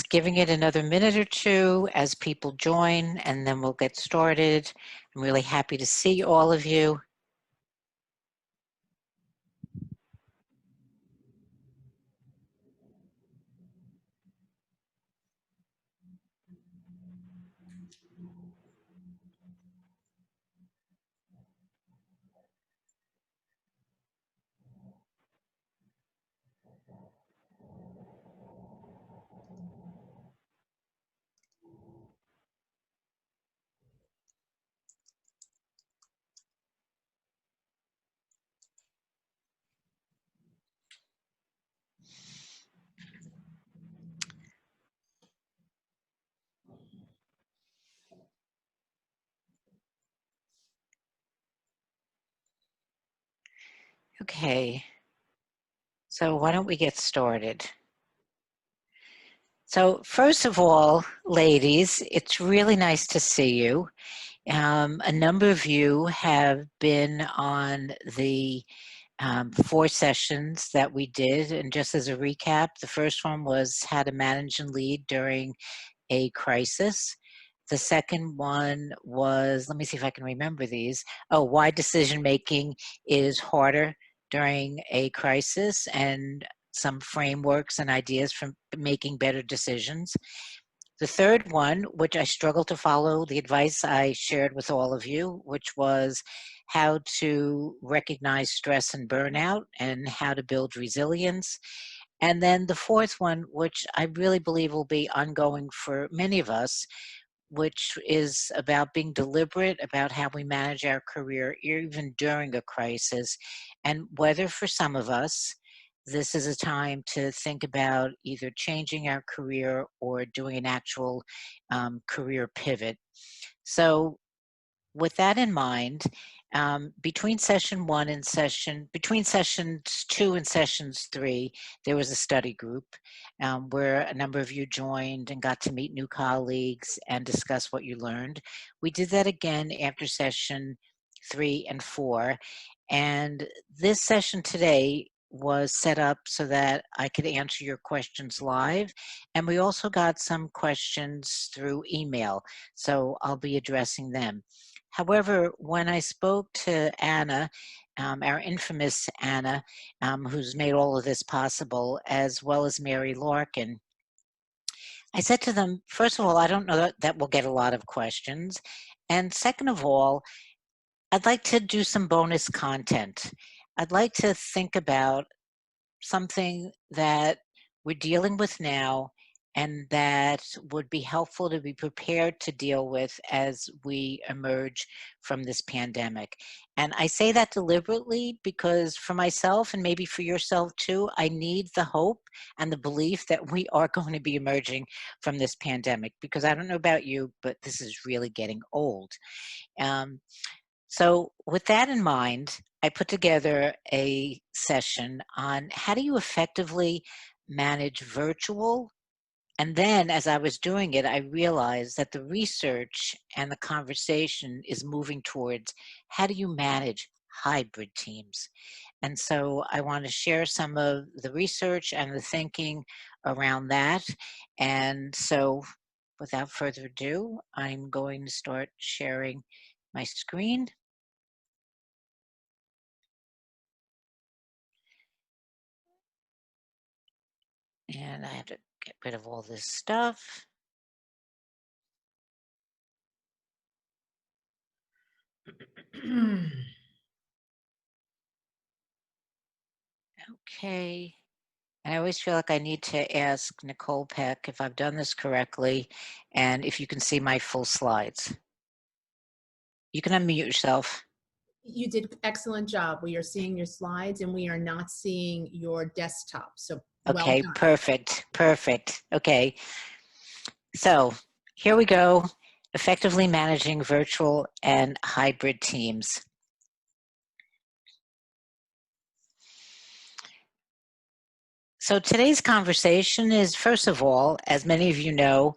just giving it another minute or two as people join, and then we'll get started. I'm really happy to see all of you. Okay, so why don't we get started? So first of all, ladies, it's really nice to see you. A number of you have been on the 4 sessions that we did, and just as a recap, the first one was how to manage and lead during a crisis. The second one was, let me see if I can remember these. Oh, why decision making is harder during a crisis, and some frameworks and ideas for making better decisions. The third one, which I struggled to follow the advice I shared with all of you, which was how to recognize stress and burnout and how to build resilience. And then the fourth one, which I really believe will be ongoing for many of us, which is about being deliberate about how we manage our career even during a crisis, and whether for some of us this is a time to think about either changing our career or doing an actual career pivot. So with that in mind, between session 1 and between sessions 2 and sessions 3, there was a study group where a number of you joined and got to meet new colleagues and discuss what you learned. We did that again after session 3 and 4. And this session today was set up so that I could answer your questions live. And we also got some questions through email, so I'll be addressing them. However, when I spoke to Anna, our infamous Anna, who's made all of this possible, as well as Mary Larkin, I said to them, first of all, I don't know that we'll get a lot of questions. And second of all, I'd like to do some bonus content. I'd like to think about something that we're dealing with now and that would be helpful to be prepared to deal with as we emerge from this pandemic. And I say that deliberately because for myself, and maybe for yourself too, I need the hope and the belief that we are going to be emerging from this pandemic, because I don't know about you, but this is really getting old. So with that in mind, I put together a session on how do you effectively manage virtual. And then as I was doing it, I realized that the research and the conversation is moving towards how do you manage hybrid teams. And so I want to share some of the research and the thinking around that. And so without further ado, I'm going to start sharing my screen. And I have to get rid of all this stuff. Okay. And I always feel like I need to ask Nicole Peck if I've done this correctly and if you can see my full slides. You can unmute yourself. You did an excellent job. We are seeing your slides and we are not seeing your desktop. So Okay, well done. perfect, perfect. Okay. So here we go. Effectively managing virtual and hybrid teams. So today's conversation is, first of all, as many of you know,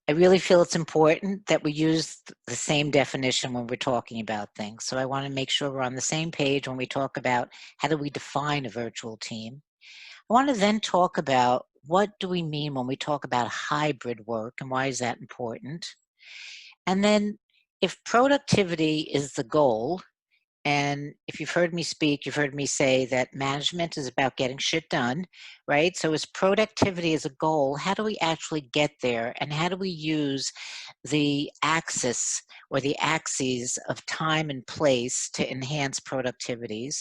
I really feel it's important that we use the same definition when we're talking about things. So I want to make sure we're on the same page when we talk about how do we define a virtual team. I want to then talk about what do we mean when we talk about hybrid work and why is that important? And then if productivity is the goal, and if you've heard me speak, you've heard me say that management is about getting shit done, right? So, as productivity is a goal, how do we actually get there? And how do we use the axis or the axes of time and place to enhance productivities?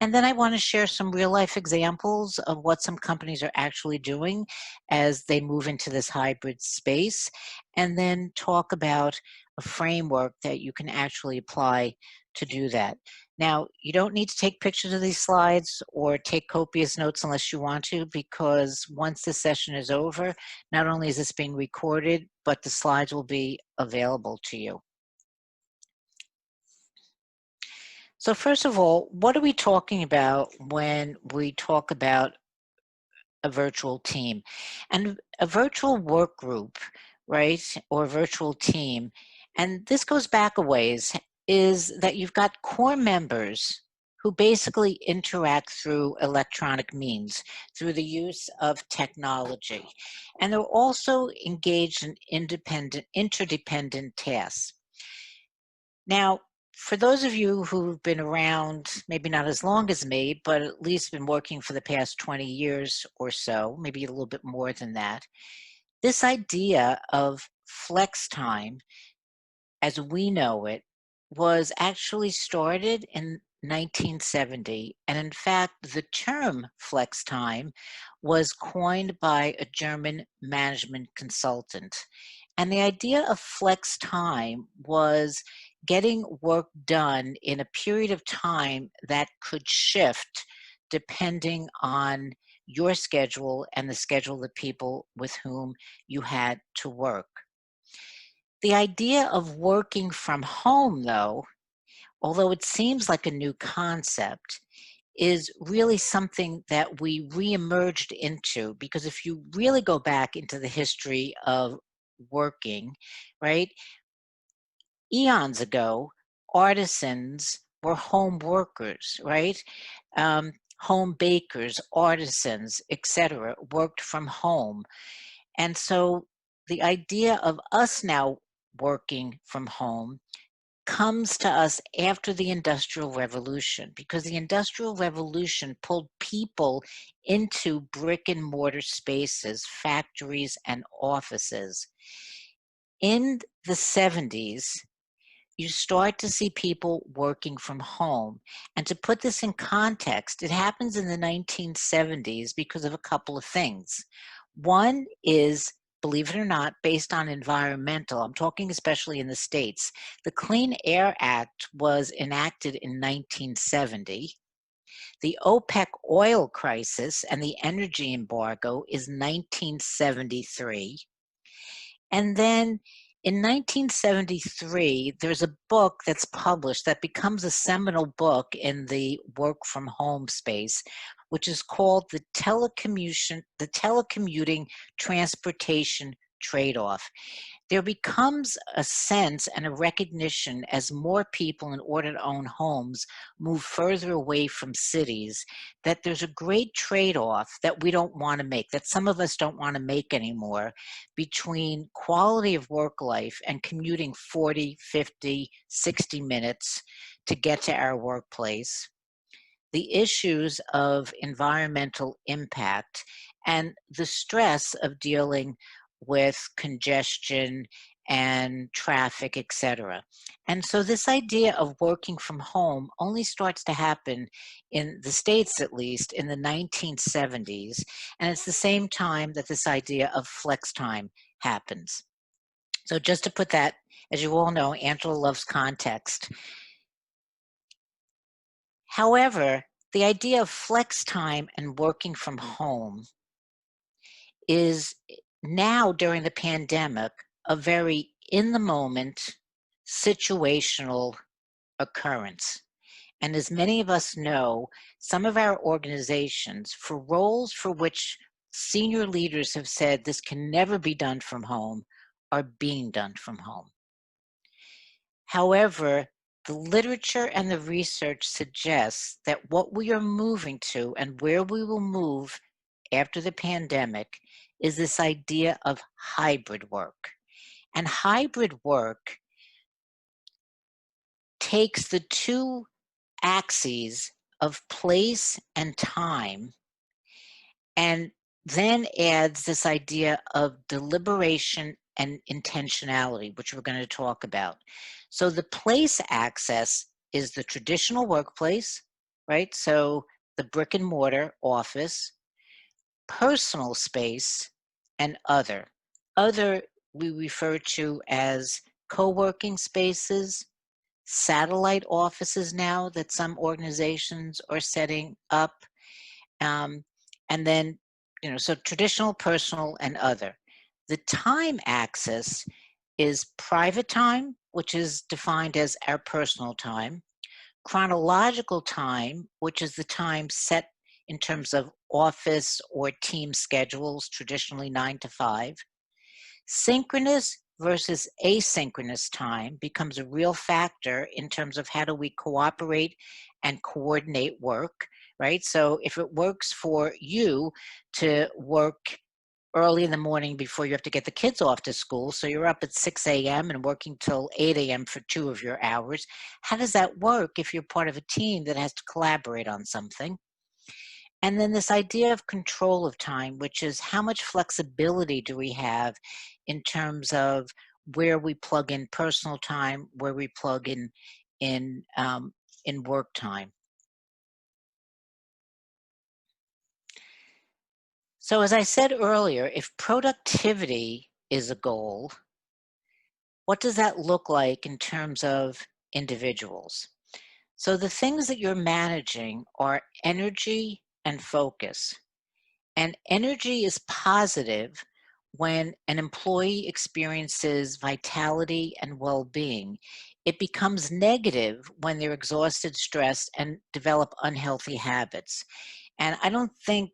And then I want to share some real life examples of what some companies are actually doing as they move into this hybrid space, and then talk about a framework that you can actually apply to do that. Now, you don't need to take pictures of these slides or take copious notes unless you want to, because once this session is over, not only is this being recorded, but the slides will be available to you. So first of all, what are we talking about when we talk about a virtual team? And a virtual work group, right, or a virtual team, and this goes back a ways, is that you've got core members who basically interact through electronic means, through the use of technology. And they're also engaged in interdependent tasks. Now, for those of you who've been around, maybe not as long as me, but at least been working for the past 20 years or so, maybe a little bit more than that, this idea of flex time, as we know it, was actually started in 1970. And in fact, the term flex time was coined by a German management consultant. And the idea of flex time was getting work done in a period of time that could shift depending on your schedule and the schedule of the people with whom you had to work. The idea of working from home, though, although it seems like a new concept, is really something that we reemerged into, because if you really go back into the history of working, right, eons ago, artisans were home workers, right? Home bakers, artisans, etc., worked from home. And so the idea of us now working from home comes to us after the Industrial Revolution, because the Industrial Revolution pulled people into brick and mortar spaces, factories, and offices. In the 70s, you start to see people working from home. And to put this in context, it happens in the 1970s because of a couple of things. One is, believe it or not, based on environmental. I'm talking especially in the States. The Clean Air Act was enacted in 1970. The OPEC oil crisis and the energy embargo is 1973. And then in 1973, there's a book that's published that becomes a seminal book in the work from home space, which is called the Telecommuting Transportation Trade-off. There becomes a sense and a recognition as more people, in order to own homes, move further away from cities, that there's a great trade-off that we don't want to make, that some of us don't want to make anymore, between quality of work life and commuting 40, 50, 60 minutes to get to our workplace, the issues of environmental impact, and the stress of dealing with congestion and traffic, etc. And so this idea of working from home only starts to happen, in the States at least, in the 1970s. And it's the same time that this idea of flex time happens. So just to put that, as you all know, Angela loves context. However, the idea of flex time and working from home is now, during the pandemic, a very in the moment, situational occurrence. And as many of us know, some of our organizations, for roles for which senior leaders have said this can never be done from home, are being done from home. However, the literature and the research suggests that what we are moving to and where we will move after the pandemic is this idea of hybrid work. And hybrid work takes the two axes of place and time and then adds this idea of deliberation and intentionality, which we're going to talk about. So the place access is the traditional workplace, right? So the brick and mortar office, personal space, and other. Other we refer to as co-working spaces, satellite offices now that some organizations are setting up, um, and then, so traditional, personal, and other. The time axis is private time, which is defined as our personal time, chronological time, which is the time set in terms of office or team schedules, traditionally 9 to 5. Synchronous versus asynchronous time becomes a real factor in terms of how do we cooperate and coordinate work, right? So if it works for you to work early in the morning before you have to get the kids off to school, so you're up at 6 a.m. and working till 8 a.m. for 2 of your hours, how does that work if you're part of a team that has to collaborate on something? And then this idea of control of time, which is how much flexibility do we have in terms of where we plug in personal time, where we plug in work time. So as I said earlier, if productivity is a goal, what does that look like in terms of individuals? So the things that you're managing are energy and focus. And energy is positive when an employee experiences vitality and well-being. It becomes negative when they're exhausted, stressed, and develop unhealthy habits. And I don't think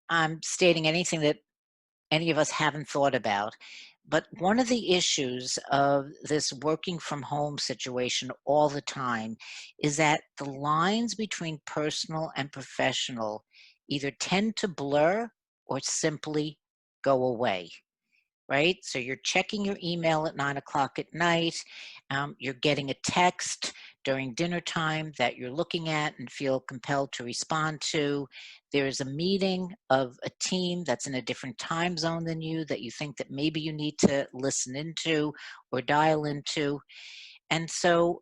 I'm stating anything that any of us haven't thought about. But one of the issues of this working from home situation all the time is that the lines between personal and professional either tend to blur or simply go away, right? So you're checking your email at 9 o'clock at night. You're getting a text during dinner time that you're looking at and feel compelled to respond to. There's a meeting of a team that's in a different time zone than you that you think that maybe you need to listen into or dial into. And so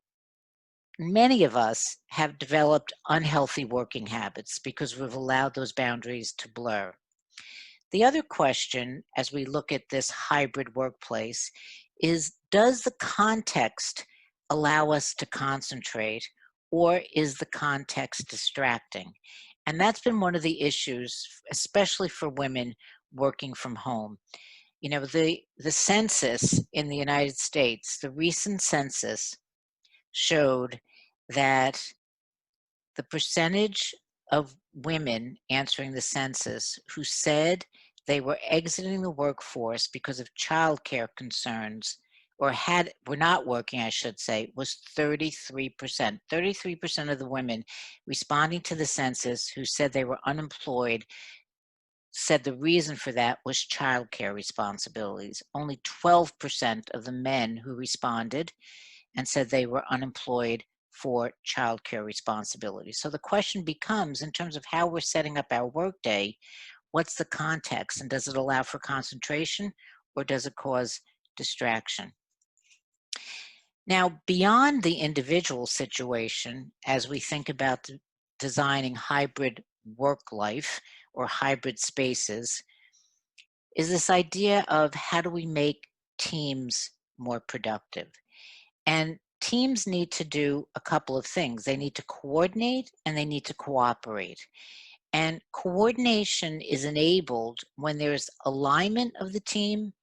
many of us have developed unhealthy working habits because we've allowed those boundaries to blur. The other question, as we look at this hybrid workplace, is does the context allow us to concentrate, or is the context distracting? And that's been one of the issues, especially for women working from home. The census in the United States, the recent census showed that the percentage of women answering the census who said they were exiting the workforce because of childcare concerns or were not working, I should say, was 33%. 33% of the women responding to the census who said they were unemployed said the reason for that was childcare responsibilities. Only 12% of the men who responded and said they were unemployed for childcare responsibilities. So the question becomes, in terms of how we're setting up our workday, what's the context, and does it allow for concentration or does it cause distraction? Now, beyond the individual situation, as we think about designing hybrid work life or hybrid spaces, is this idea of how do we make teams more productive? And teams need to do a couple of things. They need to coordinate and they need to cooperate. And coordination is enabled when there's alignment of the team,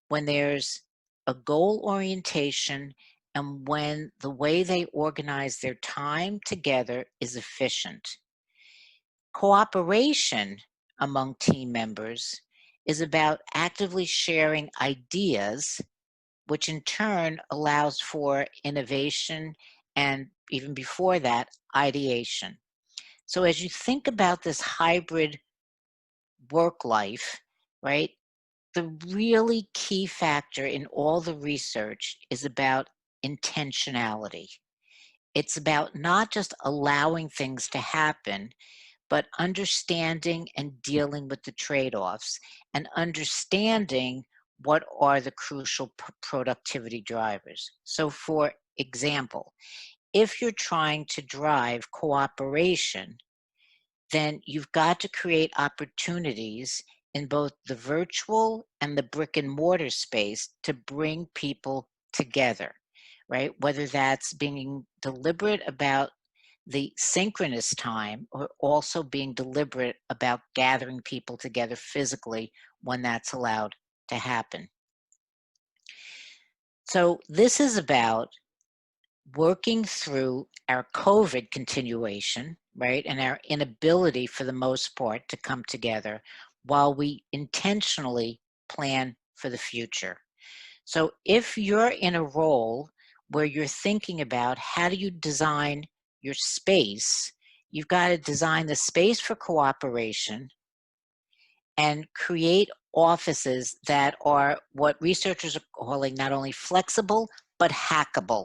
when there's a goal orientation, and when the way they organize their time together is efficient. Cooperation among team members is about actively sharing ideas, which in turn allows for innovation and, even before that, ideation. So as you think about this hybrid work life, right? The really key factor in all the research is about intentionality. It's about not just allowing things to happen, but understanding and dealing with the trade-offs and understanding what are the crucial productivity drivers. So for example, if you're trying to drive cooperation, then you've got to create opportunities in both the virtual and the brick and mortar space to bring people together, right? Whether that's being deliberate about the synchronous time or also being deliberate about gathering people together physically when that's allowed to happen. So this is about working through our COVID continuation, right, and our inability for the most part to come together while we intentionally plan for the future. So if you're in a role where you're thinking about how do you design your space, you've got to design the space for cooperation and create offices that are what researchers are calling not only flexible, but hackable,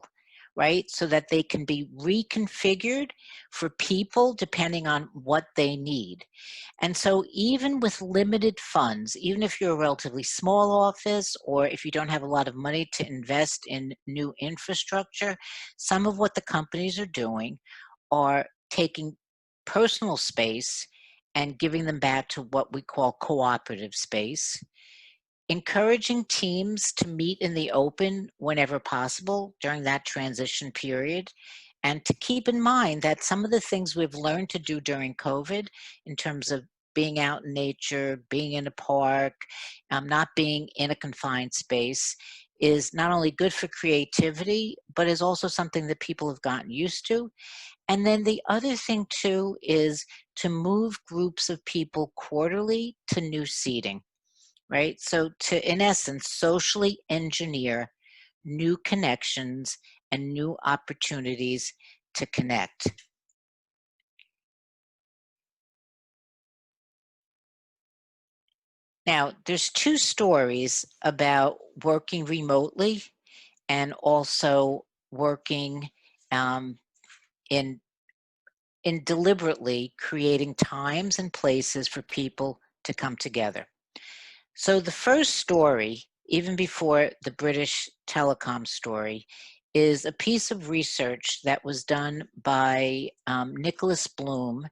right? So that they can be reconfigured for people depending on what they need. And so even with limited funds, even if you're a relatively small office or if you don't have a lot of money to invest in new infrastructure, some of what the companies are doing are taking personal space and giving them back to what we call cooperative space, encouraging teams to meet in the open whenever possible during that transition period, and to keep in mind that some of the things we've learned to do during COVID in terms of being out in nature, being in a park, not being in a confined space is not only good for creativity, but is also something that people have gotten used to. And then the other thing too is to move groups of people quarterly to new seating, right? So to, in essence, socially engineer new connections and new opportunities to connect. Now, there's two stories about working remotely and also working um, in deliberately creating times and places for people to come together. So the first story, even before the British telecom story, is a piece of research that was done by Nicholas Bloom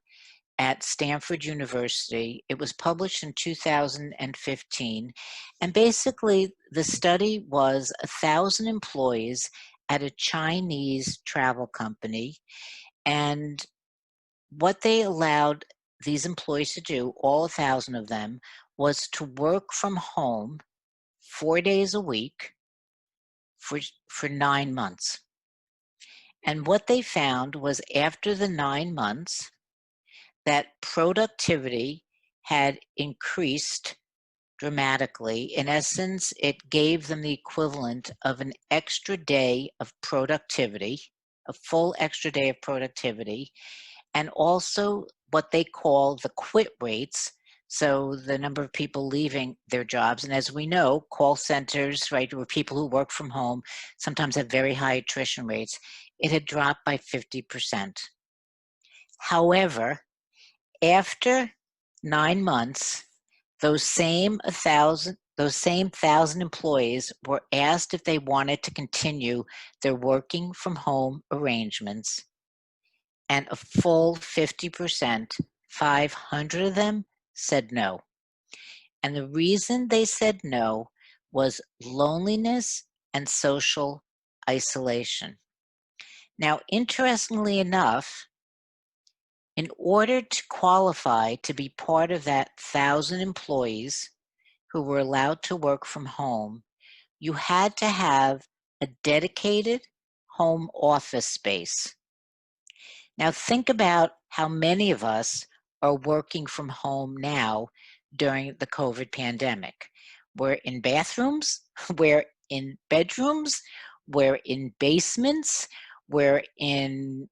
at Stanford University. It was published in 2015. And basically, the study was 1,000 employees at a Chinese travel company. And what they allowed these employees to do, all 1,000 of them, was to work from home 4 days a week for 9 months. And what they found was after the 9 months, that productivity had increased dramatically. In essence, it gave them the equivalent of an extra day of productivity, a full extra day of productivity, and also what they call the quit rates. So the number of people leaving their jobs. And as we know, call centers, right, or people who work from home sometimes have very high attrition rates. It had dropped by 50%. However, after 9 months, those same 1,000 employees were asked if they wanted to continue their working from home arrangements, and a full 50%, 500 of them, said no. And the reason they said no was loneliness and social isolation. Now, interestingly enough, in order to qualify to be part of that 1,000 employees who were allowed to work from home, you had to have a dedicated home office space. Now think about how many of us are working from home now during the COVID pandemic. We're in bathrooms, we're in bedrooms, we're in basements, we're in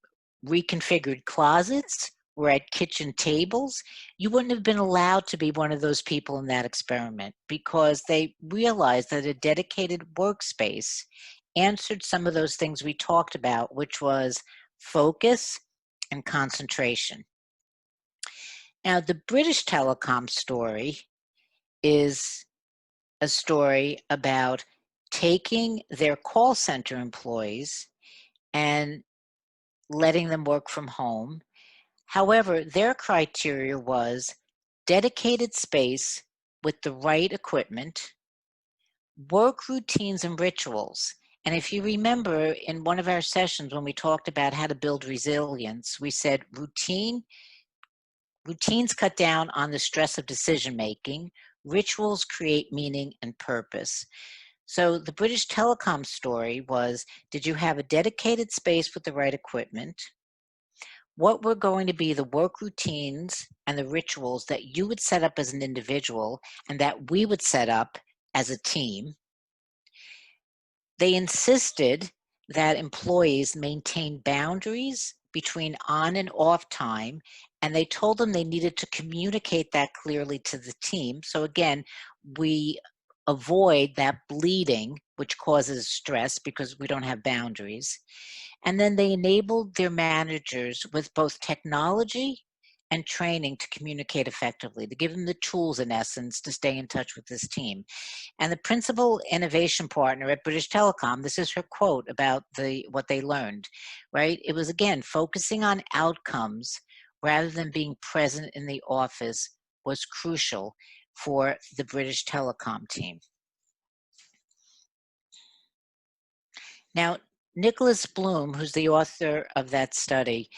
reconfigured closets, were at kitchen tables, you wouldn't have been allowed to be one of those people in that experiment because they realized that a dedicated workspace answered some of those things we talked about, which was focus and concentration. Now, the British Telecom story is a story about taking their call center employees and letting them work from home. However, their criteria was dedicated space with the right equipment, work routines and rituals. And if you remember in one of our sessions when we talked about how to build resilience, we said routines cut down on the stress of decision making, rituals create meaning and purpose. So the British Telecom story was, did you have a dedicated space with the right equipment? What were going to be the work routines and the rituals that you would set up as an individual and that we would set up as a team? They insisted that employees maintain boundaries between on and off time, and they told them they needed to communicate that clearly to the team. So again, we avoid that bleeding, which causes stress because we don't have boundaries. And then they enabled their managers with both technology and training to communicate effectively, to give them the tools, in essence, to stay in touch with this team. And the principal innovation partner at British Telecom, this is her quote about what they learned, right? It was, again, focusing on outcomes rather than being present in the office was crucial for the British Telecom team. Now, Nicholas Bloom, who's the author of that study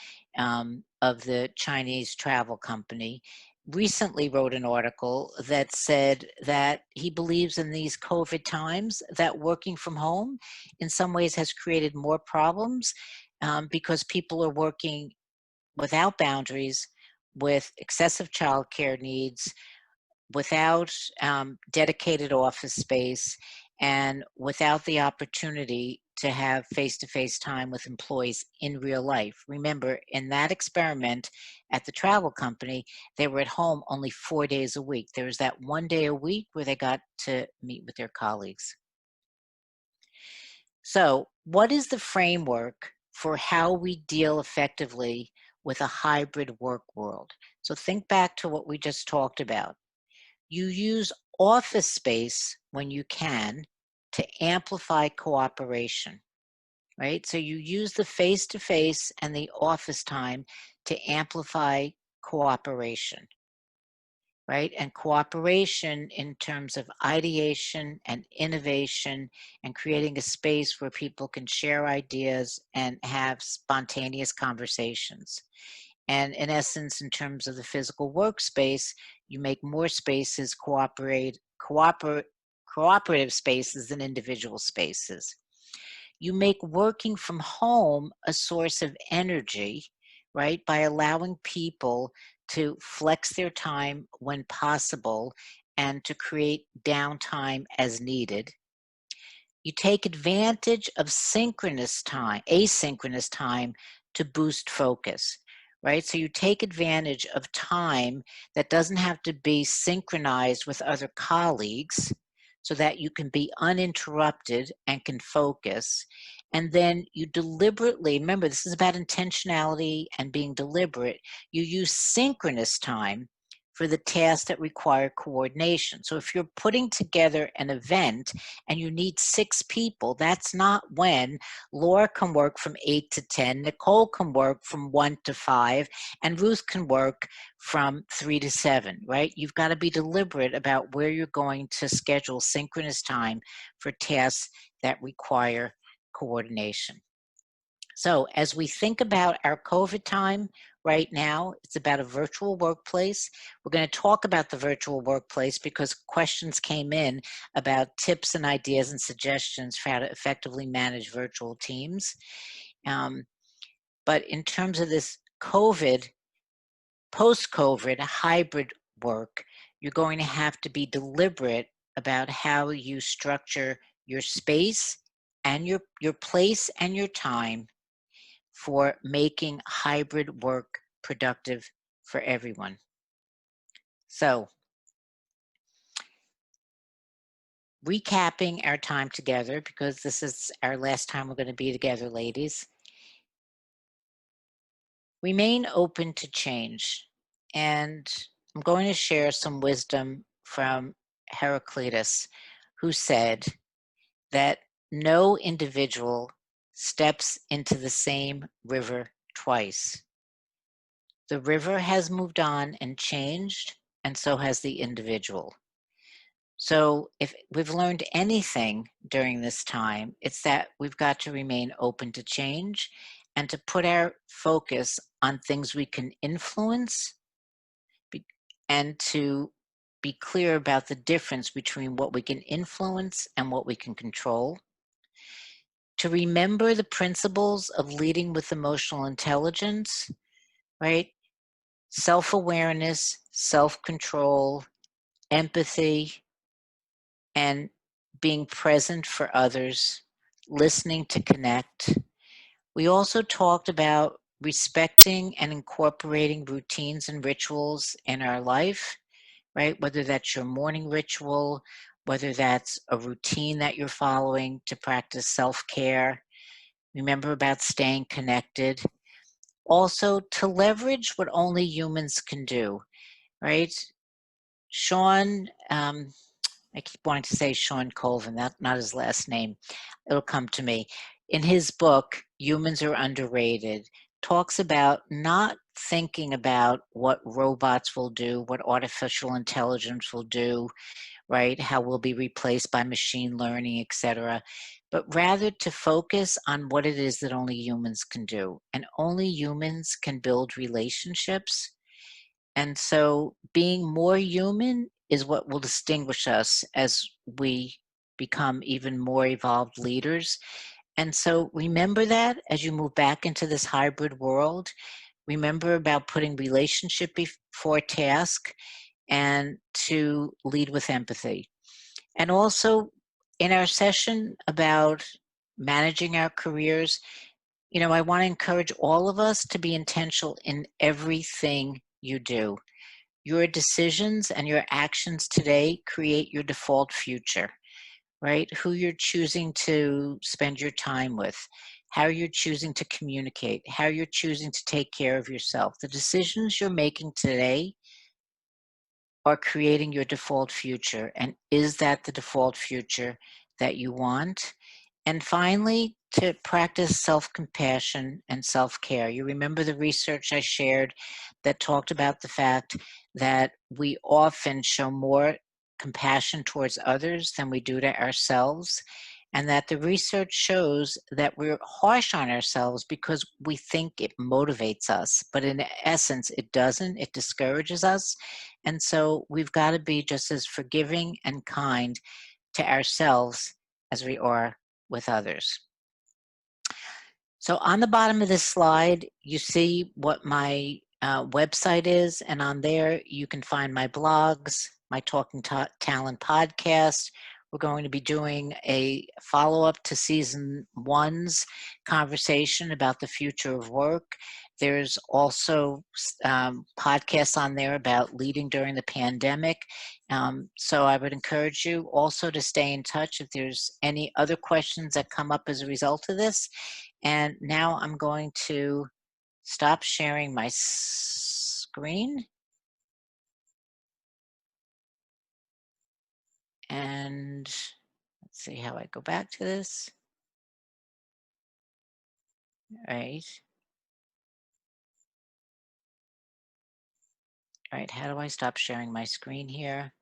of the Chinese travel company, recently wrote an article that said that he believes in these COVID times that working from home in some ways has created more problems because people are working without boundaries, with excessive childcare needs, without dedicated office space, and without the opportunity to have face-to-face time with employees in real life. Remember, in that experiment at the travel company, they were at home only 4 days a week. There was that 1 day a week where they got to meet with their colleagues. So, what is the framework for how we deal effectively with a hybrid work world? So think back to what we just talked about. You use office space when you can to amplify cooperation, right? So you use the face-to-face and the office time to amplify cooperation, right? And cooperation in terms of ideation and innovation and creating a space where people can share ideas and have spontaneous conversations. And in essence, in terms of the physical workspace, you make more spaces cooperative spaces than individual spaces. You make working from home a source of energy, right? By allowing people to flex their time when possible and to create downtime as needed. You take advantage of asynchronous time to boost focus, right? So you take advantage of time that doesn't have to be synchronized with other colleagues so that you can be uninterrupted and can focus. And then you deliberately, remember, this is about intentionality and being deliberate. You use synchronous time for the tasks that require coordination. So if you're putting together an event and you need 6 people, that's not when Laura can work from 8 to 10, Nicole can work from 1 to 5, and Ruth can work from 3 to 7, right? You've got to be deliberate about where you're going to schedule synchronous time for tasks that require coordination. So as we think about our COVID time right now, it's about a virtual workplace. We're going to talk about the virtual workplace because questions came in about tips and ideas and suggestions for how to effectively manage virtual teams. But in terms of this COVID, post-COVID hybrid work, you're going to have to be deliberate about how you structure your space and your place and your time for making hybrid work productive for everyone. So, recapping our time together, because this is our last time we're going to be together, ladies. Remain open to change. And I'm going to share some wisdom from Heraclitus, who said that no individual steps into the same river twice. The river has moved on and changed, and so has the individual. So if we've learned anything during this time, it's that we've got to remain open to change and to put our focus on things we can influence and to be clear about the difference between what we can influence and what we can control. To remember the principles of leading with emotional intelligence, right? Self-awareness, self-control, empathy, and being present for others, listening to connect. We also talked about respecting and incorporating routines and rituals in our life, right? Whether that's your morning ritual, whether that's a routine that you're following to practice self-care. Remember about staying connected. Also, to leverage what only humans can do, right? Sean, I keep wanting to say Sean Colvin, that's not his last name. It'll come to me. In his book, Humans Are Underrated, talks about not thinking about what robots will do, what artificial intelligence will do, right? How we'll be replaced by machine learning, etc. But rather to focus on what it is that only humans can do. And only humans can build relationships. And so being more human is what will distinguish us as we become even more evolved leaders. And so remember that as you move back into this hybrid world. Remember about putting relationship before task and to lead with empathy. And also in our session about managing our careers, you know, I want to encourage all of us to be intentional in everything you do. Your decisions and your actions today create your default future, right? Who you're choosing to spend your time with, how you're choosing to communicate, how you're choosing to take care of yourself. The decisions you're making today are creating your default future. And is that the default future that you want? And finally, to practice self-compassion and self-care. You remember the research I shared that talked about the fact that we often show more compassion towards others than we do to ourselves, and that the research shows that we're harsh on ourselves because we think it motivates us, but in essence, it doesn't. It discourages us. And so we've got to be just as forgiving and kind to ourselves as we are with others. So on the bottom of this slide, you see what my website is, and on there you can find my blogs, my Talking Talent podcast. We're going to be doing a follow-up to season 1's conversation about the future of work. There's also podcasts on there about leading during the pandemic. So I would encourage you also to stay in touch if there's any other questions that come up as a result of this. And now I'm going to stop sharing my screen. And let's see how I go back to this. All right. All right, how do I stop sharing my screen here?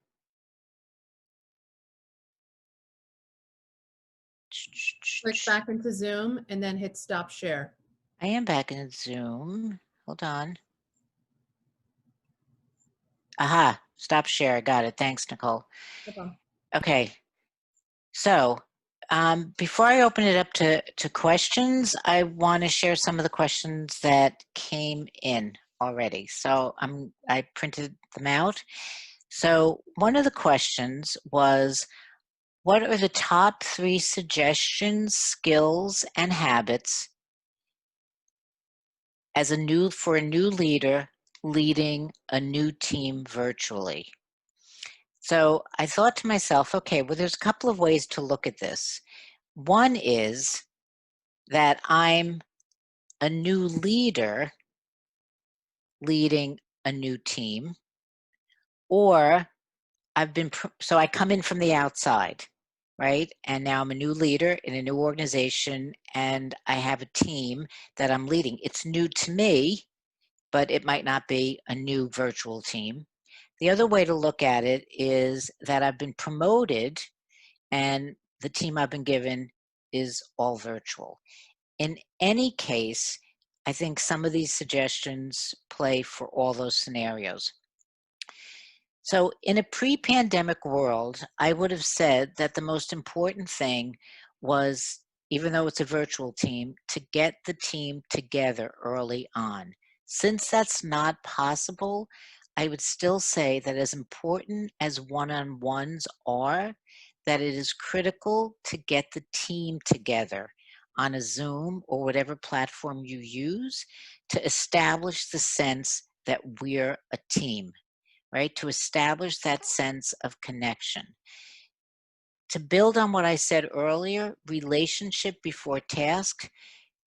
Click back into Zoom and then hit stop share. I am back in Zoom. Hold on. Aha, stop share. I got it. Thanks, Nicole. Okay. Okay. So before I open it up to questions, I want to share some of the questions that came in already. So I printed them out. So one of the questions was, what are the top 3 suggestions, skills, and habits for a new leader leading a new team virtually. So I thought to myself, okay, well, there's a couple of ways to look at this. One is that I'm a new leader leading a new team, or so I come in from the outside, right? And now I'm a new leader in a new organization and I have a team that I'm leading. It's new to me, but it might not be a new virtual team. The other way to look at it is that I've been promoted and the team I've been given is all virtual. In any case, I think some of these suggestions play for all those scenarios. So, in a pre pandemic world, I would have said that the most important thing was, even though it's a virtual team, to get the team together early on. Since that's not possible, I would still say that as important as one on ones are, that it is critical to get the team together on a Zoom or whatever platform you use to establish the sense that we're a team, right? To establish that sense of connection. To build on what I said earlier, relationship before task,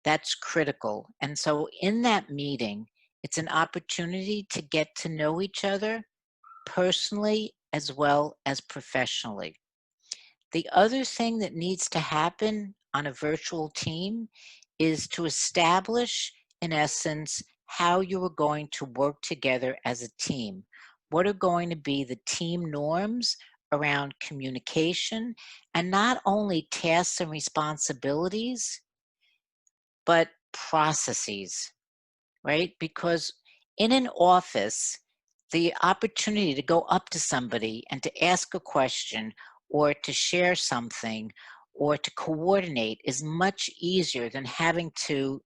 that's critical. And so in that meeting, it's an opportunity to get to know each other personally as well as professionally. The other thing that needs to happen on a virtual team is to establish, in essence, how you are going to work together as a team. What are going to be the team norms around communication, and not only tasks and responsibilities, but processes, right? Because in an office, the opportunity to go up to somebody and to ask a question or to share something or to coordinate is much easier than having to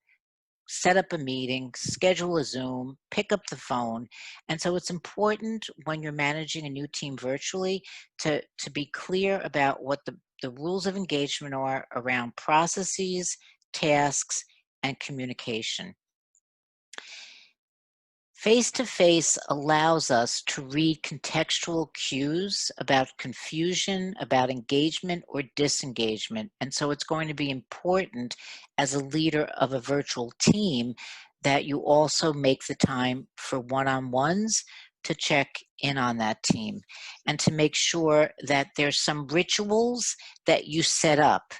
set up a meeting, schedule a Zoom, pick up the phone. And so it's important when you're managing a new team virtually to be clear about what the rules of engagement are around processes, tasks, and communication. Face-to-face allows us to read contextual cues about confusion, about engagement or disengagement. And so it's going to be important as a leader of a virtual team that you also make the time for one-on-ones to check in on that team and to make sure that there's some rituals that you set up.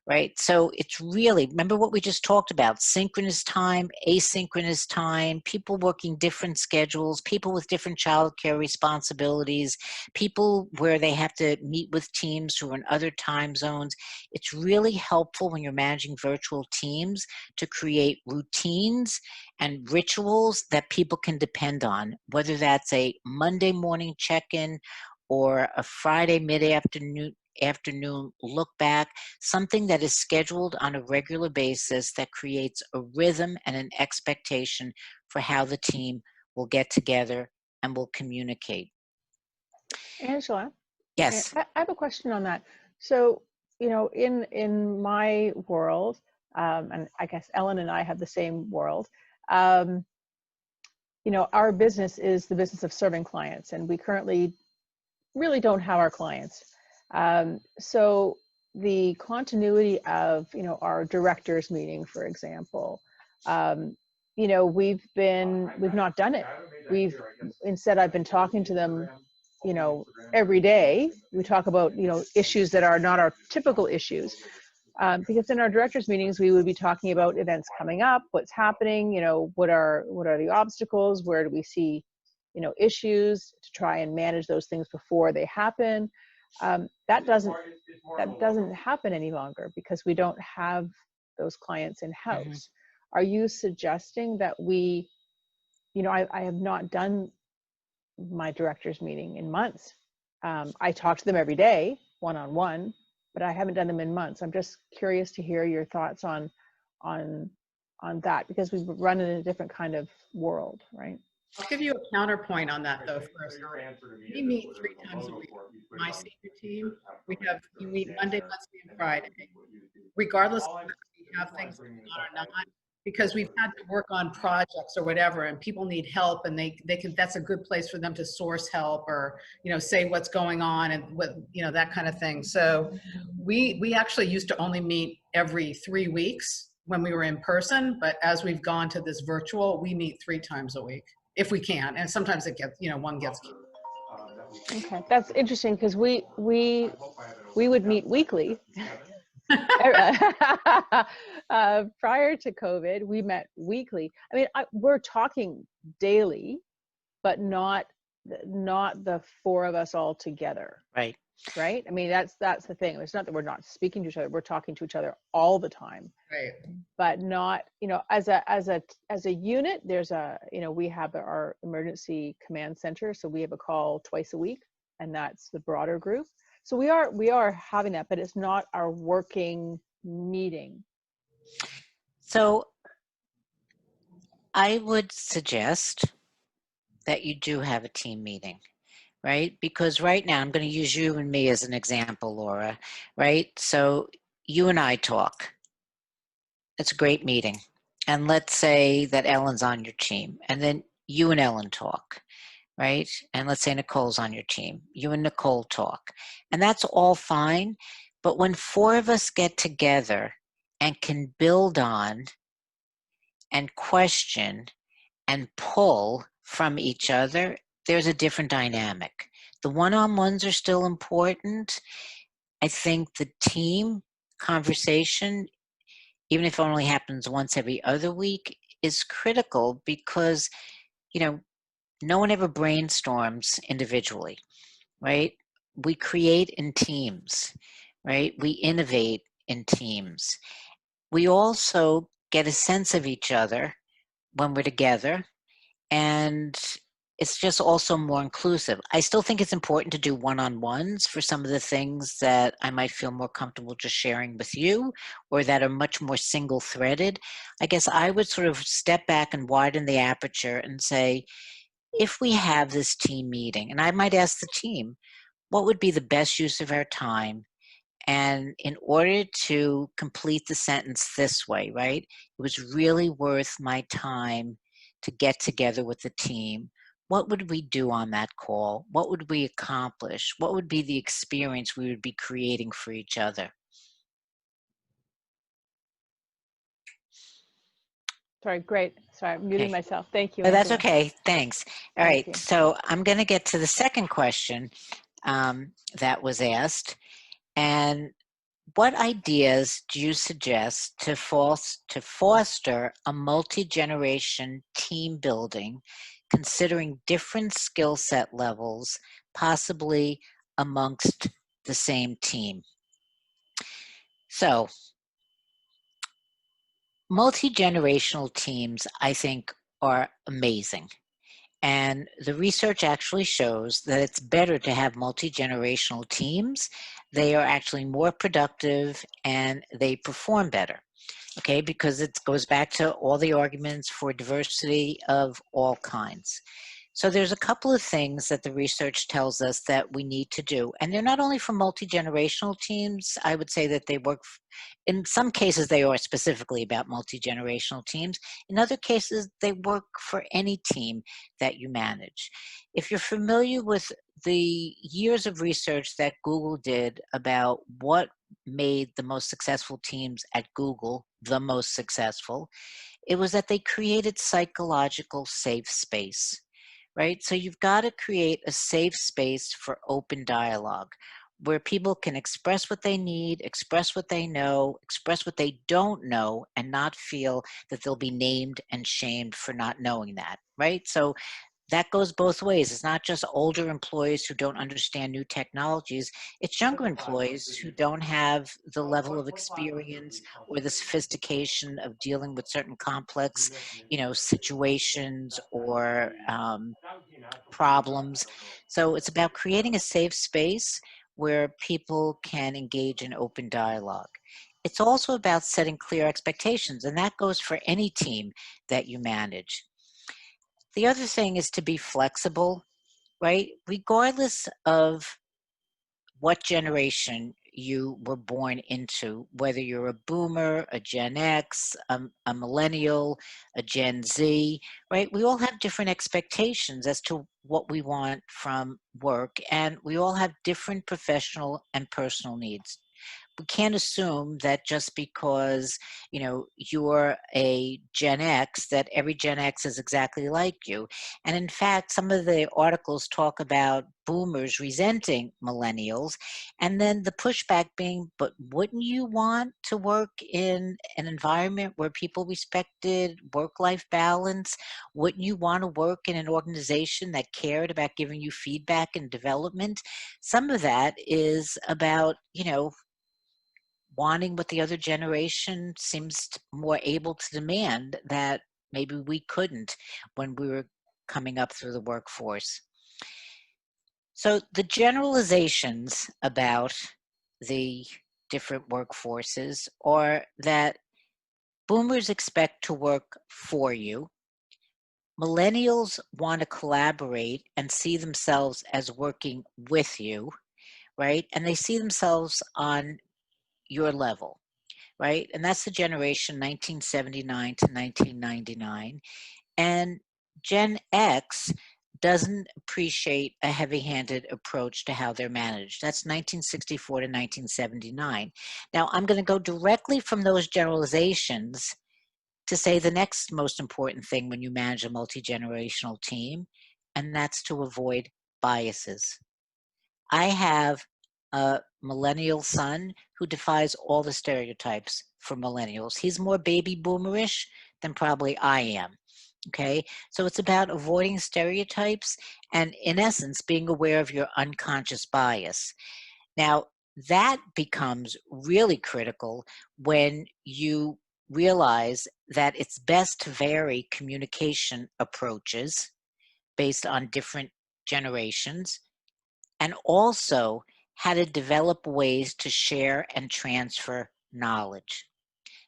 Right. So it's really, remember what we just talked about, synchronous time, asynchronous time, people working different schedules, people with different childcare responsibilities, people where they have to meet with teams who are in other time zones. It's really helpful when you're managing virtual teams to create routines and rituals that people can depend on, whether that's a Monday morning check-in or a Friday mid-afternoon look back, something that is scheduled on a regular basis that creates a rhythm and an expectation for how the team will get together and will communicate. Angela, Yes. I have a question on that. So, in my world, and I guess Ellen and I have the same world, um, our business is the business of serving clients, and we currently really don't have our clients. So the continuity of, our directors meeting, for example, we've not done it. Instead, I've been talking to them, every day. We talk about, issues that are not our typical issues. Because in our directors meetings, we would be talking about events coming up, what's happening, what are the obstacles, where do we see, issues, to try and manage those things before they happen. That doesn't happen any longer because we don't have those clients in house. Mm-hmm. Are you suggesting that we, I have not done my directors meeting in months. I talk to them every day, one-on-one, but I haven't done them in months. I'm just curious to hear your thoughts on that, because we run in a different kind of world, right? I'll give you a counterpoint on that though first. We meet 3 times a week. My senior team, we meet Monday, Wednesday, and Friday. Regardless of whether we have things going on or not, because we've had to work on projects or whatever, and people need help, and they can, that's a good place for them to source help, or, you know, say what's going on and what, you know, that kind of thing. So we actually used to only meet every 3 weeks when we were in person, but as we've gone to this virtual, we meet 3 times a week if we can, and sometimes it gets, you know, one gets. Okay, that's interesting, because we would meet weekly. Prior to COVID, we met weekly. I mean, we're talking daily, but not the 4 of us all together. Right. Right. I mean, that's the thing. It's not that we're not speaking to each other. We're talking to each other all the time. Right. But not, you know, as a unit, there's you know, we have our emergency command center, so we have a call twice a week, and that's the broader group. So we are having that, but it's not our working meeting. So I would suggest that you do have a team meeting, right? Because right now, I'm going to use you and me as an example, Laura, right? So you and I talk. It's a great meeting. And let's say that Ellen's on your team, and then you and Ellen talk, right? And let's say Nicole's on your team. You and Nicole talk. And that's all fine. But when 4 of us get together and can build on and question and pull from each other, there's a different dynamic. The one-on-ones are still important. I think the team conversation, even if it only happens once every other week, is critical because, you know, no one ever brainstorms individually, right? We create in teams, right? We innovate in teams. We also get a sense of each other when we're together, and it's just also more inclusive. I still think it's important to do one-on-ones for some of the things that I might feel more comfortable just sharing with you, or that are much more single-threaded. I guess I would sort of step back and widen the aperture and say, if we have this team meeting, and I might ask the team, what would be the best use of our time? And in order to complete the sentence this way, right? It was really worth my time to get together with the team. What would we do on that call? What would we accomplish? What would be the experience we would be creating for each other? Sorry, great. Sorry, I'm muting Okay. myself. Thank you, Oh, that's Angela. okay. Thanks. All Thank right. you. So I'm going to get to the second question that was asked. And what ideas do you suggest to foster a multi-generation team building, considering different skill set levels, possibly amongst the same team? So, multi-generational teams, I think, are amazing. And the research actually shows that it's better to have multi-generational teams. They are actually more productive and they perform better, okay? Because it goes back to all the arguments for diversity of all kinds. So there's a couple of things that the research tells us that we need to do. And they're not only for multi-generational teams. I would say that they work, in some cases they are specifically about multi-generational teams. In other cases, they work for any team that you manage. If you're familiar with the years of research that Google did about what made the most successful teams at Google the most successful, it was that they created psychological safe space. Right? So you've got to create a safe space for open dialogue where people can express what they need, express what they know, express what they don't know, and not feel that they'll be named and shamed for not knowing that, right? So that goes both ways. It's not just older employees who don't understand new technologies. It's younger employees who don't have the level of experience or the sophistication of dealing with certain complex, you know, situations or problems. So it's about creating a safe space where people can engage in open dialogue. It's also about setting clear expectations, and that goes for any team that you manage. The other thing is to be flexible, right? Regardless of what generation you were born into, whether you're a boomer, a Gen X, a millennial, a Gen Z, right? We all have different expectations as to what we want from work, and we all have different professional and personal needs. We can't assume that just because, you're a Gen X, that every Gen X is exactly like you. And in fact, some of the articles talk about boomers resenting millennials, and then the pushback being, but wouldn't you want to work in an environment where people respected work-life balance? Wouldn't you want to work in an organization that cared about giving you feedback and development? Some of that is about, wanting what the other generation seems more able to demand that maybe we couldn't when we were coming up through the workforce. So the generalizations about the different workforces are that boomers expect to work for you. Millennials want to collaborate and see themselves as working with you, right? And they see themselves on your level, right? And that's the generation 1979 to 1999. And Gen X doesn't appreciate a heavy-handed approach to how they're managed. That's 1964 to 1979. Now, I'm going to go directly from those generalizations to say the next most important thing when you manage a multi-generational team, and that's to avoid biases. I have a millennial son who defies all the stereotypes for millennials. He's more baby boomerish than probably I am. Okay, so it's about avoiding stereotypes and, in essence, being aware of your unconscious bias. Now, that becomes really critical when you realize that it's best to vary communication approaches based on different generations, and also how to develop ways to share and transfer knowledge.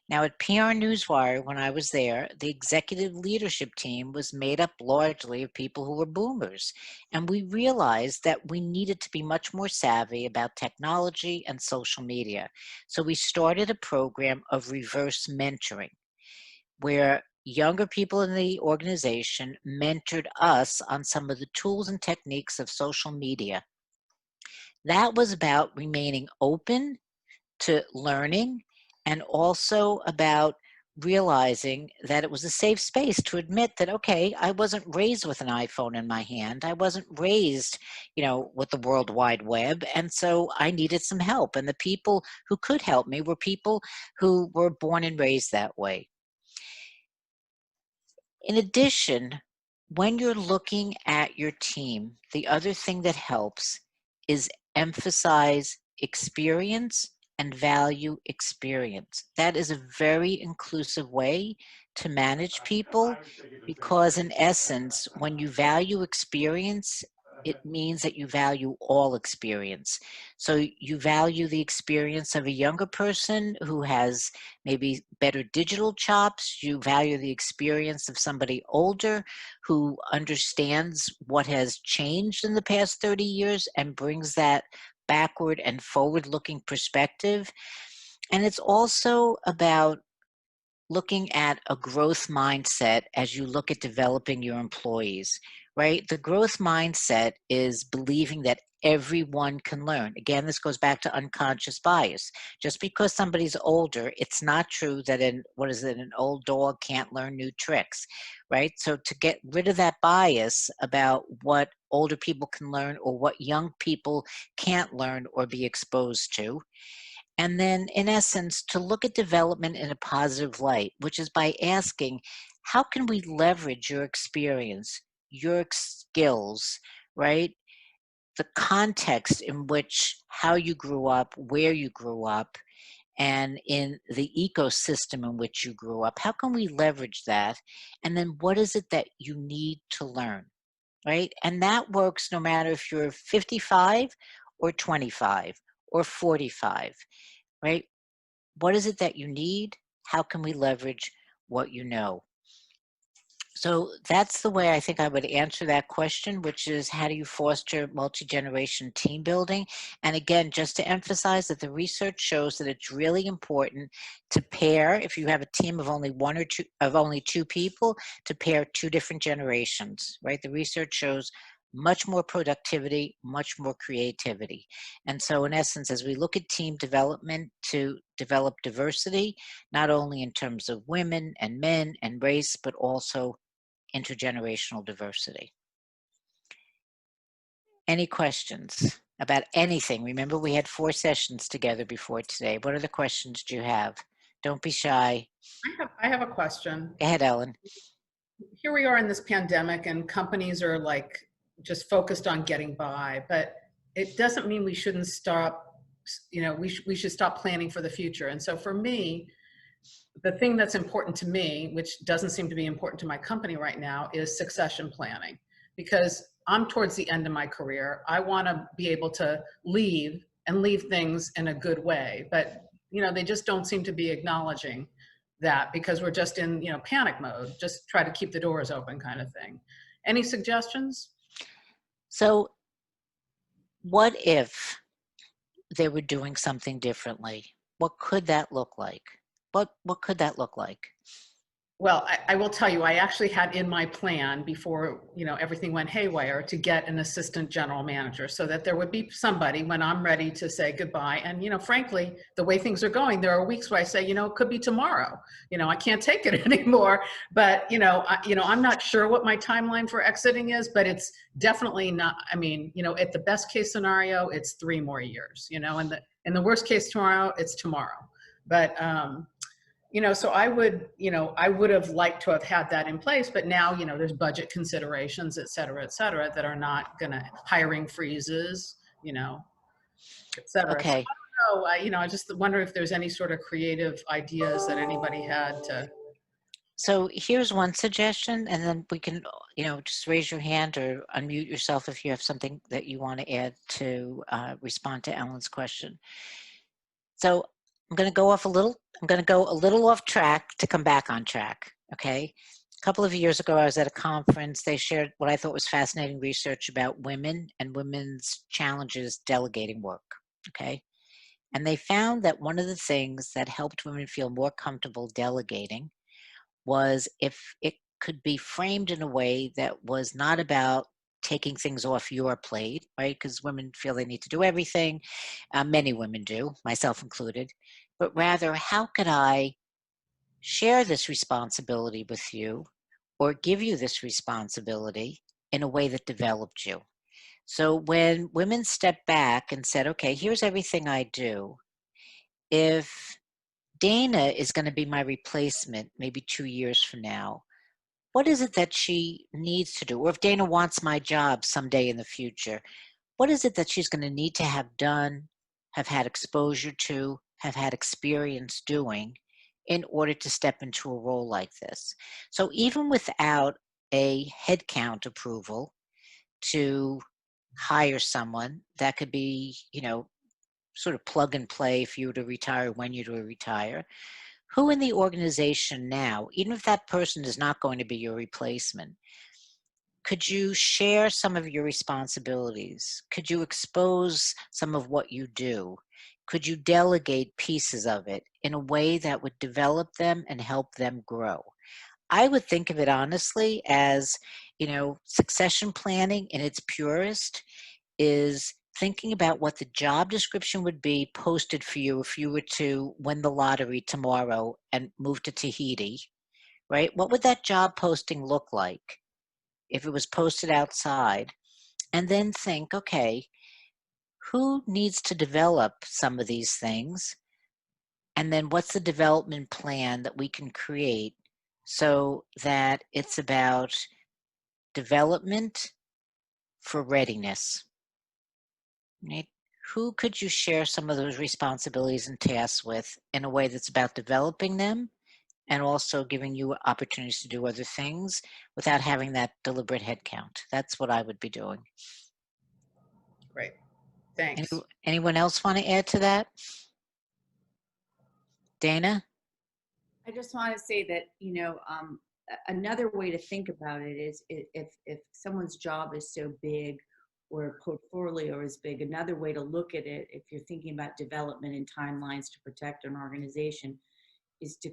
Now, at PR Newswire, when I was there, the executive leadership team was made up largely of people who were boomers. And we realized that we needed to be much more savvy about technology and social media. So we started a program of reverse mentoring, where younger people in the organization mentored us on some of the tools and techniques of social media. That was about remaining open to learning, and also about realizing that it was a safe space to admit that, okay, I wasn't raised with an iPhone in my hand. I wasn't raised, with the World Wide Web. And so I needed some help. And the people who could help me were people who were born and raised that way. In addition, when you're looking at your team, the other thing that helps is emphasize experience and value experience. That is a very inclusive way to manage people, because in essence, when you value experience, it means that you value all experience. So you value the experience of a younger person who has maybe better digital chops. You value the experience of somebody older who understands what has changed in the past 30 years and brings that backward and forward-looking perspective. And it's also about looking at a growth mindset as you look at developing your employees, right? The growth mindset is believing that everyone can learn. Again, this goes back to unconscious bias. Just because somebody's older, it's not true that an old dog can't learn new tricks, right? So to get rid of that bias about what older people can learn or what young people can't learn or be exposed to, and then, in essence, to look at development in a positive light, which is by asking, how can we leverage your experience, your skills, right? The context in which how you grew up, where you grew up, and in the ecosystem in which you grew up. How can we leverage that? And then what is it that you need to learn, right? And that works no matter if you're 55 or 25 or 45. Right? What is it that you need? How can we leverage what you know? So that's the way I think I would answer that question, which is how do you foster multi-generation team building? And again, just to emphasize that the research shows that it's really important to pair, if you have a team of only only two people, to pair two different generations, right? The research shows much more productivity, much more creativity. And so in essence, as we look at team development to develop diversity, not only in terms of women and men and race, but also intergenerational diversity. Any questions about anything? Remember, we had 4 sessions together before today. What other questions do you have? Don't be shy. I have a question. Go ahead, Ellen. Here we are in this pandemic and companies are like just focused on getting by, but it doesn't mean we shouldn't stop, we should stop planning for the future. And so for me, the thing that's important to me, which doesn't seem to be important to my company right now, is succession planning. Because I'm towards the end of my career. I want to be able to leave and leave things in a good way. But, they just don't seem to be acknowledging that because we're just in, panic mode, just try to keep the doors open kind of thing. Any suggestions? So what if they were doing something differently? What could that look like? What could that look like? Well, I will tell you, I actually had in my plan before, everything went haywire to get an assistant general manager so that there would be somebody when I'm ready to say goodbye. And, frankly, the way things are going, there are weeks where I say, it could be tomorrow, I can't take it anymore. But, I'm not sure what my timeline for exiting is, but it's definitely not, at the best case scenario, it's 3 more years, and in the worst case tomorrow, it's tomorrow. But, so I would have liked to have had that in place, but now, there's budget considerations, et cetera, that are not gonna, hiring freezes, et cetera. So Okay. I don't know, I just wonder if there's any sort of creative ideas that anybody had to. So here's one suggestion, and then we can, just raise your hand or unmute yourself if you have something that you want to add to respond to Ellen's question. So I'm going to go a little off track to come back on track. Okay. A couple of years ago, I was at a conference. They shared what I thought was fascinating research about women and women's challenges delegating work. Okay. And they found that one of the things that helped women feel more comfortable delegating was if it could be framed in a way that was not about taking things off your plate, right? Because women feel they need to do everything. Many women do, myself included. But rather, how could I share this responsibility with you or give you this responsibility in a way that developed you? So when women stepped back and said, okay, here's everything I do. If Dana is going to be my replacement maybe 2 years from now, what is it that she needs to do? Or if Dana wants my job someday in the future, what is it that she's going to need to have done, have had exposure to, have had experience doing in order to step into a role like this? So even without a headcount approval to hire someone, that could be, sort of plug and play if you were to retire, when you were to retire. Who in the organization now, even if that person is not going to be your replacement, could you share some of your responsibilities? Could you expose some of what you do? Could you delegate pieces of it in a way that would develop them and help them grow? I would think of it honestly as, succession planning in its purest is thinking about what the job description would be posted for you if you were to win the lottery tomorrow and move to Tahiti, right? What would that job posting look like if it was posted outside? And then think, okay, who needs to develop some of these things? And then what's the development plan that we can create so that it's about development for readiness, right? Who could you share some of those responsibilities and tasks with in a way that's about developing them and also giving you opportunities to do other things without having that deliberate head count? That's what I would be doing. Great, thanks. Anyone else want to add to that? Dana? I just want to say that, another way to think about it is if someone's job is so big or a portfolio is big, another way to look at it, if you're thinking about development and timelines to protect an organization, is to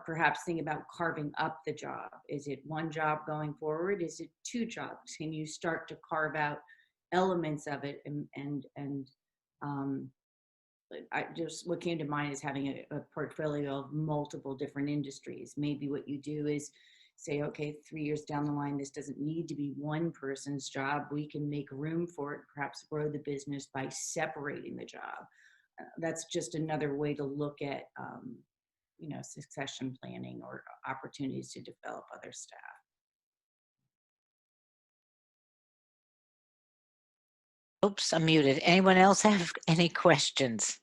perhaps think about carving up the job. Is it one job going forward? Is it two jobs? Can you start to carve out elements of it? What came to mind is having a portfolio of multiple different industries. Maybe what you do is say, okay, 3 years down the line, this doesn't need to be one person's job. We can make room for it, perhaps grow the business by separating the job. That's just another way to look at succession planning or opportunities to develop other staff. Oops, I'm muted. Anyone else have any questions?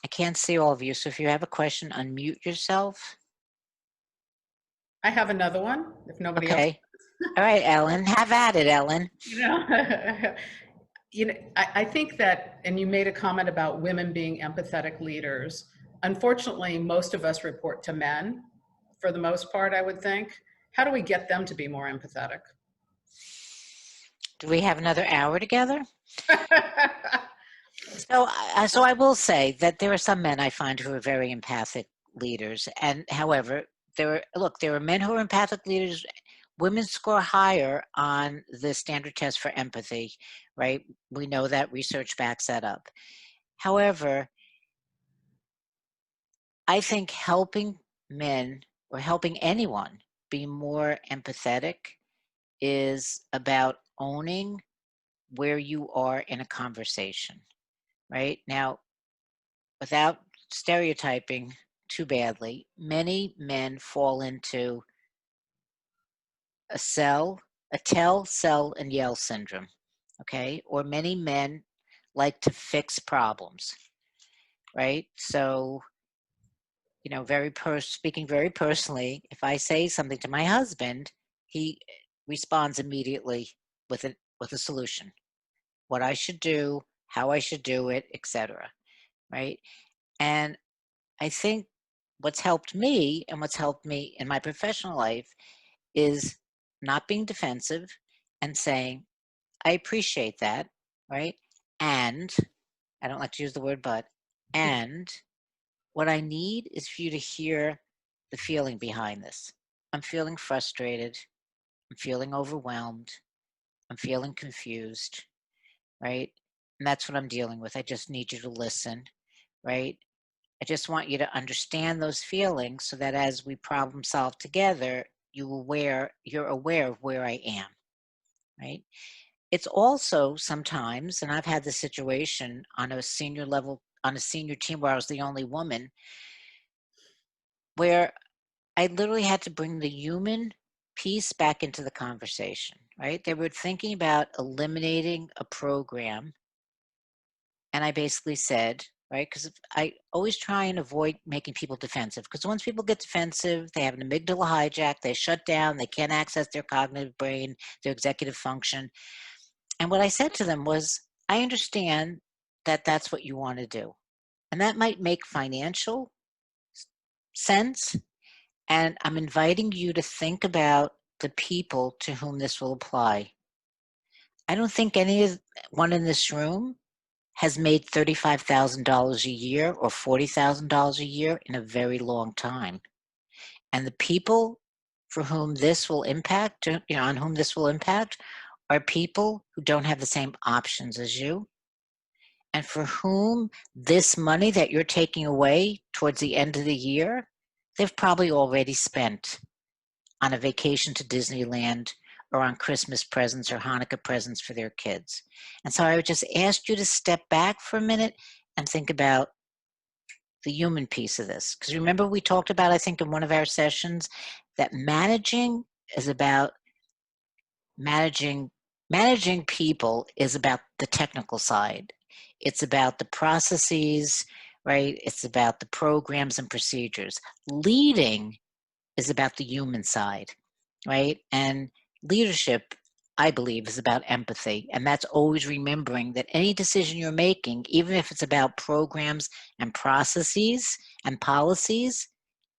I can't see all of you, so if you have a question, unmute yourself. I have another one, if nobody else. Okay. All right, Ellen. Have at it, Ellen. I think that, and you made a comment about women being empathetic leaders. Unfortunately, most of us report to men, for the most part, I would think. How do we get them to be more empathetic? Do we have another hour together? So I will say that there are some men I find who are very empathic leaders. And however, there are men who are empathic leaders. Women score higher on the standard test for empathy, right? We know that research backs that up. However, I think helping men or helping anyone be more empathetic is about owning where you are in a conversation, right? Now, without stereotyping too badly, many men fall into a tell, sell, and yell syndrome, okay? Or many men like to fix problems, right? So, speaking very personally, if I say something to my husband, he responds immediately with a solution, what I should do, how I should do it, etc., right? And I think what's helped me and what's helped me in my professional life is not being defensive and saying, I appreciate that, right? And I don't like to use the word but, and what I need is for you to hear the feeling behind this. I'm feeling frustrated. I'm feeling overwhelmed. I'm feeling confused, right? And that's what I'm dealing with. I just need you to listen, right? I just want you to understand those feelings so that as we problem solve together, you're aware of where I am, right? It's also sometimes, and I've had this situation on a senior level, on a senior team where I was the only woman, where I literally had to bring the human piece back into the conversation, right? They were thinking about eliminating a program. And I basically said, right, because I always try and avoid making people defensive, because once people get defensive, they have an amygdala hijack, they shut down, they can't access their cognitive brain, their executive function. And what I said to them was, I understand that that's what you want to do. And that might make financial sense. And I'm inviting you to think about the people to whom this will apply. I don't think anyone in this room has made $35,000 a year or $40,000 a year in a very long time. And the people for whom this will impact, on whom this will impact, are people who don't have the same options as you, and for whom this money that you're taking away towards the end of the year, they've probably already spent on a vacation to Disneyland or on Christmas presents or Hanukkah presents for their kids. And so I would just ask you to step back for a minute and think about the human piece of this. Because remember, we talked about, I think in one of our sessions, that managing is about managing people is about the technical side. It's about the processes, right? It's about the programs and procedures. Leading is about the human side, right? And leadership, I believe, is about empathy. And that's always remembering that any decision you're making, even if it's about programs and processes and policies,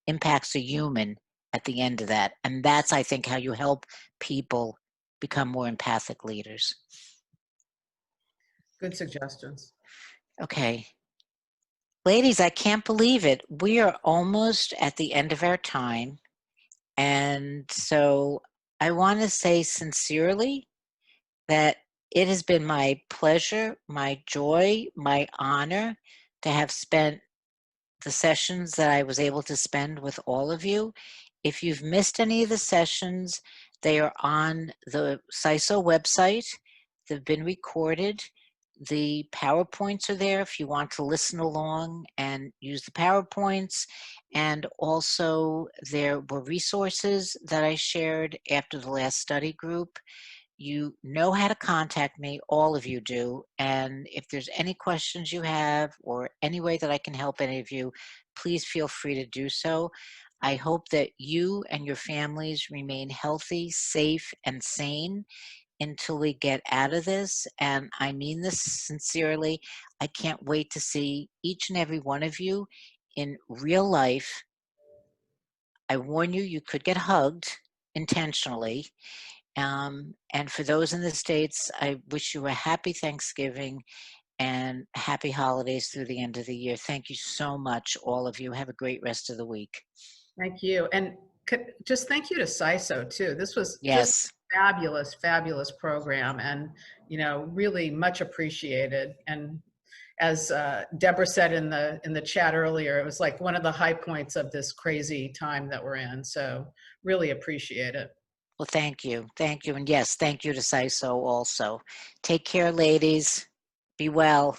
impacts a human at the end of that. And that's, I think, how you help people become more empathic leaders. Good suggestions. Okay. Ladies, I can't believe it. We are almost at the end of our time. And so I want to say sincerely that it has been my pleasure, my joy, my honor to have spent the sessions that I was able to spend with all of you. If you've missed any of the sessions, they are on the SISO website. They've been recorded. The PowerPoints are there if you want to listen along and use the PowerPoints. And also there were resources that I shared after the last study group. You know how to contact me, all of you do. And if there's any questions you have or any way that I can help any of you, please feel free to do so. I hope that you and your families remain healthy, safe, and sane until we get out of this. And I mean this sincerely. I can't wait to see each and every one of you in real life. I warn you, you could get hugged intentionally. And for those in the States, I wish you a happy Thanksgiving and happy holidays through the end of the year. Thank you so much, all of you. Have a great rest of the week. Thank you. And just thank you to SISO too. This was just Yes. fabulous, fabulous program, and really much appreciated. And as Deborah said in the chat earlier, it was like one of the high points of this crazy time that we're in. So really appreciate it. Well, thank you. Thank you. And yes, thank you to SISO also. Take care, ladies. Be well.